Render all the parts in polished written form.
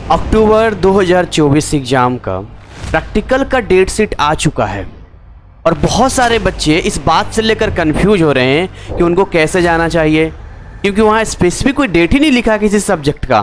अक्टूबर 2024 exam का practical का date sheet आ चुका है और बहुत सारे बच्चे इस बात से लेकर कंफ्यूज हो रहे हैं कि उनको कैसे जाना चाहिए, क्योंकि वहाँ स्पेसिफिक कोई डेट ही नहीं लिखा किसी सब्जेक्ट का।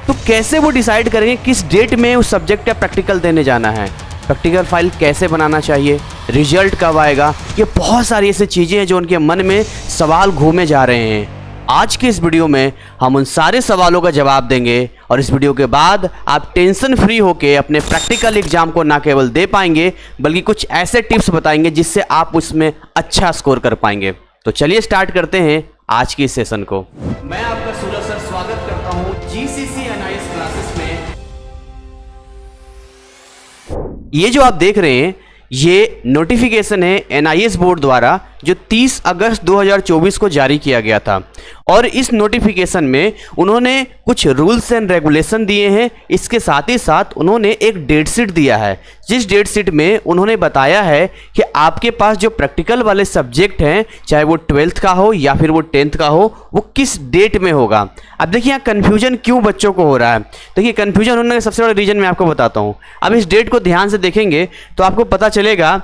तो कैसे वो डिसाइड करेंगे किस डेट में उस सब्जेक्ट का प्रैक्टिकल देने जाना है, प्रैक्टिकल फाइल कैसे बनाना चाहिए, रिजल्ट कब आएगा। ये बहुत सारी ऐसी चीज़ें हैं जो उनके मन में सवाल घूमे जा रहे हैं। आज के इस वीडियो में हम उन सारे सवालों का जवाब देंगे और इस वीडियो के बाद आप टेंशन फ्री होकर अपने प्रैक्टिकल एग्जाम को ना केवल दे पाएंगे बल्कि कुछ ऐसे टिप्स बताएंगे जिससे आप उसमें अच्छा स्कोर कर पाएंगे। तो चलिए स्टार्ट करते हैं आज की इस सेशन को। मैं आपका सूरज सर स्वागत करता हूं जीसीसी एनआईएस क्लासेस में। ये जो आप देख रहे हैं ये नोटिफिकेशन है एनआईएस बोर्ड द्वारा जो 30 अगस्त 2024 को जारी किया गया था और इस नोटिफिकेशन में उन्होंने कुछ रूल्स एंड रेगुलेशन दिए हैं। इसके साथ ही साथ उन्होंने एक डेट शीट दिया है, जिस डेट शीट में उन्होंने बताया है कि आपके पास जो प्रैक्टिकल वाले सब्जेक्ट हैं, चाहे वो 12th का हो या फिर वो 10th का हो, वो किस डेट में होगा। अब देखिए यहाँ कन्फ्यूजन क्यों बच्चों को हो रहा है। देखिए कन्फ्यूजन होने का सबसे बड़ा रीजन मैं आपको बताता हूँ। अब इस डेट को ध्यान से देखेंगे तो आपको पता चलेगा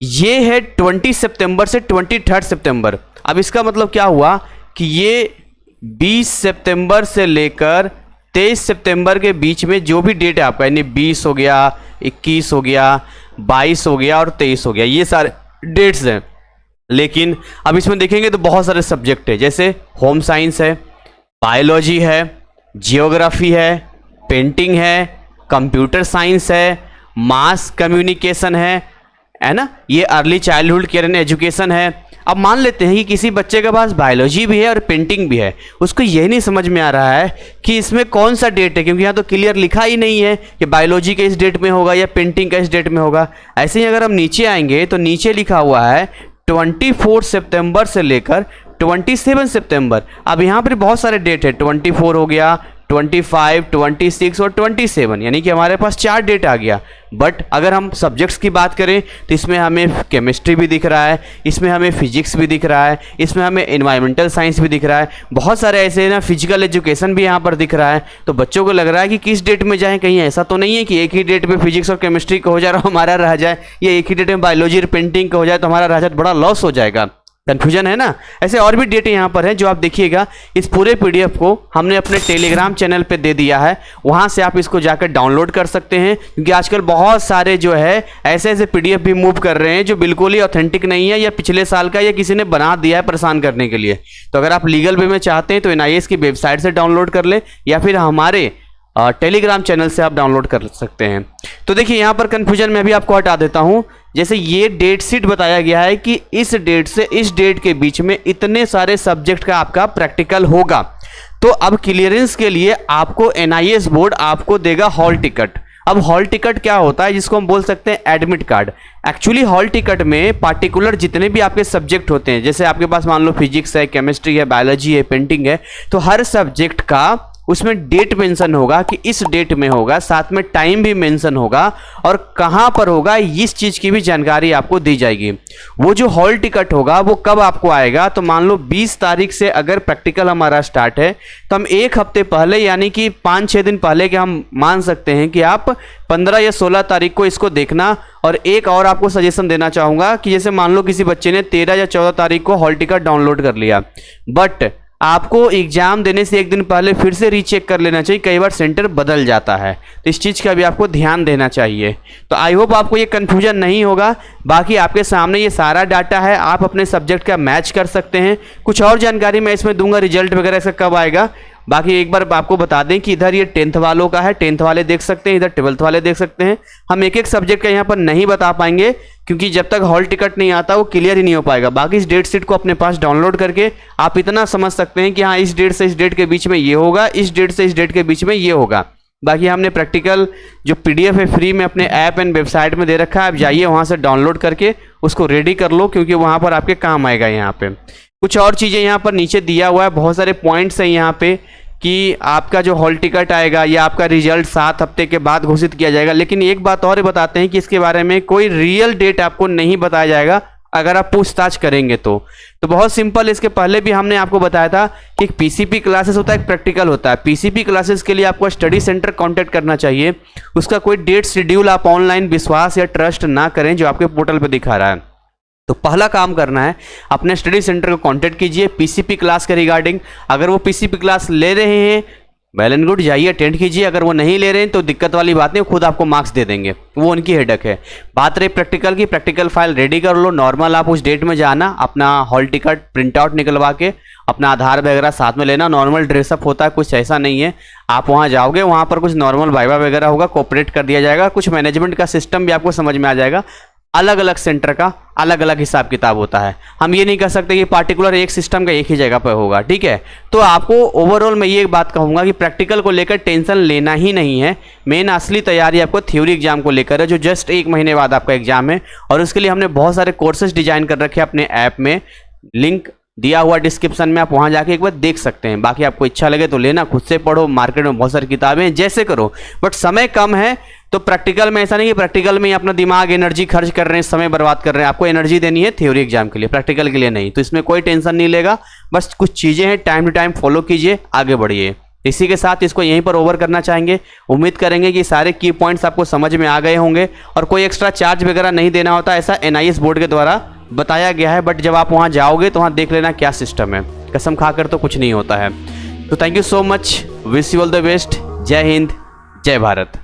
ये है 20 सितंबर से 23 सितंबर। अब इसका मतलब क्या हुआ कि ये 20 सितंबर से लेकर 23 सितंबर के बीच में जो भी डेट है आपका, यानी 20 हो गया, 21 हो गया, 22 हो गया और 23 हो गया, ये सारे डेट्स हैं। लेकिन अब इसमें देखेंगे तो बहुत सारे सब्जेक्ट है, जैसे होम साइंस है, बायोलॉजी है, जियोग्राफी है, पेंटिंग है, कंप्यूटर साइंस है, मास कम्युनिकेशन है ना, ये early childhood care and education है। अब मान लेते हैं कि किसी बच्चे के पास बायोलॉजी भी है और पेंटिंग भी है, उसको यही नहीं समझ में आ रहा है कि इसमें कौन सा डेट है, क्योंकि यहाँ तो क्लियर लिखा ही नहीं है कि बायोलॉजी के इस डेट में होगा या पेंटिंग का इस डेट में होगा। ऐसे ही अगर हम नीचे आएंगे तो नीचे लिखा हुआ है 24 सितंबर से लेकर 27 सितंबर। अब यहाँ पर बहुत सारे डेट है, 24 हो गया, 25, 26 और 27, यानी कि हमारे पास 4 डेट आ गया। बट अगर हम सब्जेक्ट्स की बात करें तो इसमें हमें केमिस्ट्री भी दिख रहा है, इसमें हमें फिजिक्स भी दिख रहा है, इसमें हमें एनवायरमेंटल साइंस भी दिख रहा है, बहुत सारे ऐसे ना फिजिकल एजुकेशन भी यहाँ पर दिख रहा है। तो बच्चों को लग रहा है कि किस डेट में जाएं, कहीं ऐसा तो नहीं है कि एक ही डेट में फिजिक्स और केमिस्ट्री का हो जाए और हमारा रह जाए, या एक ही डेट में बायोलॉजी और पेंटिंग का हो जाए तो हमारा रह जाए, बड़ा लॉस हो जाएगा। कन्फ्यूजन है ना। ऐसे और भी डेट यहाँ पर है जो आप देखिएगा। इस पूरे पीडीएफ को हमने अपने टेलीग्राम चैनल पे दे दिया है, वहाँ से आप इसको जाकर डाउनलोड कर सकते हैं, क्योंकि आजकल बहुत सारे जो है ऐसे ऐसे पीडीएफ भी मूव कर रहे हैं जो बिल्कुल ही ऑथेंटिक नहीं है, या पिछले साल का या किसी ने बना दिया है परेशान करने के लिए। तो अगर आप लीगल वे में चाहते हैं तो एनआईएस की वेबसाइट से डाउनलोड कर ले या फिर हमारे टेलीग्राम चैनल से आप डाउनलोड कर सकते हैं। तो देखिए यहाँ पर कन्फ्यूजन मैं भी आपको हटा देता हूँ। जैसे ये डेट शीट बताया गया है कि इस डेट से इस डेट के बीच में इतने सारे सब्जेक्ट का आपका प्रैक्टिकल होगा। तो अब क्लियरेंस के लिए आपको एनआईएस बोर्ड आपको देगा हॉल टिकट। अब हॉल टिकट क्या होता है, जिसको हम बोल सकते हैं admit card. Actually hall ticket में पार्टिकुलर जितने भी आपके सब्जेक्ट होते हैं, जैसे आपके पास मान लो फिजिक्स है, केमिस्ट्री है, बायोलॉजी है, पेंटिंग है, तो हर सब्जेक्ट का उसमें डेट मेंशन होगा कि इस डेट में होगा, साथ में टाइम भी मेंशन होगा और कहां पर होगा, इस चीज की भी जानकारी आपको दी जाएगी। वो जो हॉल टिकट होगा वो कब आपको आएगा, तो मान लो 20 तारीख से अगर प्रैक्टिकल हमारा स्टार्ट है तो हम एक हफ्ते पहले, यानी कि 5-6 दिन पहले के हम मान सकते हैं कि आप 15 या 16 तारीख को इसको देखना। और एक और आपको सजेशन देना चाहूंगा कि जैसे मान लो किसी बच्चे ने 13 या 14 तारीख को हॉल टिकट डाउनलोड कर लिया, बट आपको एग्जाम देने से एक दिन पहले फिर से रीचेक कर लेना चाहिए, कई बार सेंटर बदल जाता है, तो इस चीज़ का भी आपको ध्यान देना चाहिए। तो आई होप आपको ये कन्फ्यूजन नहीं होगा। बाकी आपके सामने ये सारा डाटा है, आप अपने सब्जेक्ट का मैच कर सकते हैं। कुछ और जानकारी मैं इसमें दूंगा, रिजल्ट वगैरह इसका कब आएगा। बाकी एक बार आपको बता दें कि इधर ये 10th वालों का है, 10th वाले देख सकते हैं, इधर 12th वाले देख सकते हैं। हम एक एक सब्जेक्ट का यहाँ पर नहीं बता पाएंगे क्योंकि जब तक हॉल टिकट नहीं आता वो क्लियर ही नहीं हो पाएगा। बाकी इस डेट शीट को अपने पास डाउनलोड करके आप इतना समझ सकते हैं कि हाँ इस डेट से इस डेट के बीच में ये होगा, इस डेट से इस डेट के बीच में ये होगा। बाकी हमने प्रैक्टिकल जो पीडीएफ है फ्री में अपने ऐप एंड वेबसाइट में दे रखा है, आप जाइए वहाँ से डाउनलोड करके उसको रेडी कर लो, क्योंकि वहाँ पर आपके काम आएगा। यहाँ पे कुछ और चीज़ें यहाँ पर नीचे दिया हुआ है, बहुत सारे पॉइंट्स हैं यहाँ पे कि आपका जो हॉल टिकट आएगा या आपका रिजल्ट 7 हफ्ते के बाद घोषित किया जाएगा। लेकिन एक बात और बताते हैं कि इसके बारे में कोई रियल डेट आपको नहीं बताया जाएगा अगर आप पूछताछ करेंगे तो बहुत सिंपल। इसके पहले भी हमने आपको बताया था कि एक पीसीपी क्लासेस होता है, एक प्रैक्टिकल होता है। पीसीपी क्लासेस के लिए आपको स्टडी सेंटर कांटेक्ट करना चाहिए। उसका कोई डेट शेड्यूल आप ऑनलाइन विश्वास या ट्रस्ट ना करें जो आपके पोर्टल पे दिखा रहा है। तो पहला काम करना है, अपने स्टडी सेंटर को कांटेक्ट कीजिए पीसीपी क्लास के रिगार्डिंग। अगर वो पीसीपी क्लास ले रहे हैं वेल एंड गुड, जाइए अटेंड कीजिए। अगर वो नहीं ले रहे हैं तो दिक्कत वाली बात नहीं, खुद आपको मार्क्स दे देंगे, वो उनकी हेडक है। बात रही प्रैक्टिकल की, प्रैक्टिकल फाइल रेडी कर लो। नॉर्मल आप उस डेट में जाना, अपना हॉल टिकट प्रिंट आउट निकलवा के अपना आधार वगैरह साथ में लेना। नॉर्मल ड्रेसअप होता है, कुछ ऐसा नहीं है। आप वहाँ जाओगे, वहाँ पर कुछ नॉर्मल वाइवा वगैरह होगा, कोऑपरेट कर दिया जाएगा। कुछ मैनेजमेंट का सिस्टम भी आपको समझ में आ जाएगा। अलग अलग सेंटर का अलग अलग हिसाब किताब होता है। हम ये नहीं कह सकते कि पार्टिकुलर एक सिस्टम का एक ही जगह पर होगा, ठीक है। तो आपको ओवरऑल मैं ये बात कहूँगा कि प्रैक्टिकल को लेकर टेंशन लेना ही नहीं है। मेन असली तैयारी आपको थ्योरी एग्जाम को लेकर है, जो जस्ट 1 महीने बाद आपका एग्जाम है। और उसके लिए हमने बहुत सारे कोर्सेज डिजाइन कर रखे हैं अपने ऐप में, लिंक दिया हुआ डिस्क्रिप्शन में, आप वहां जाके एक बार देख सकते हैं। बाकी आपको इच्छा लगे तो लेना, खुद से पढ़ो, मार्केट में बहुत सारी किताबें हैं, जैसे करो। बट समय कम है तो प्रैक्टिकल में ऐसा नहीं है प्रैक्टिकल में ही अपना दिमाग एनर्जी खर्च कर रहे हैं, समय बर्बाद कर रहे हैं। आपको एनर्जी देनी है थ्योरी एग्जाम के लिए, प्रैक्टिकल के लिए नहीं। तो इसमें कोई टेंशन नहीं लेगा। बस कुछ चीज़ें हैं, टाइम टू टाइम फॉलो कीजिए, आगे बढ़िए। इसी के साथ इसको यहीं पर ओवर करना चाहेंगे। उम्मीद करेंगे कि सारे की पॉइंट्स आपको समझ में आ गए होंगे और कोई एक्स्ट्रा चार्ज वगैरह नहीं देना होता, ऐसा NIS बोर्ड के द्वारा बताया गया है। बट जब आप वहाँ जाओगे तो वहाँ देख लेना क्या सिस्टम है। कसम खाकर तो कुछ नहीं होता है। तो thank you so much, wish you all the best. जय हिंद, जय भारत।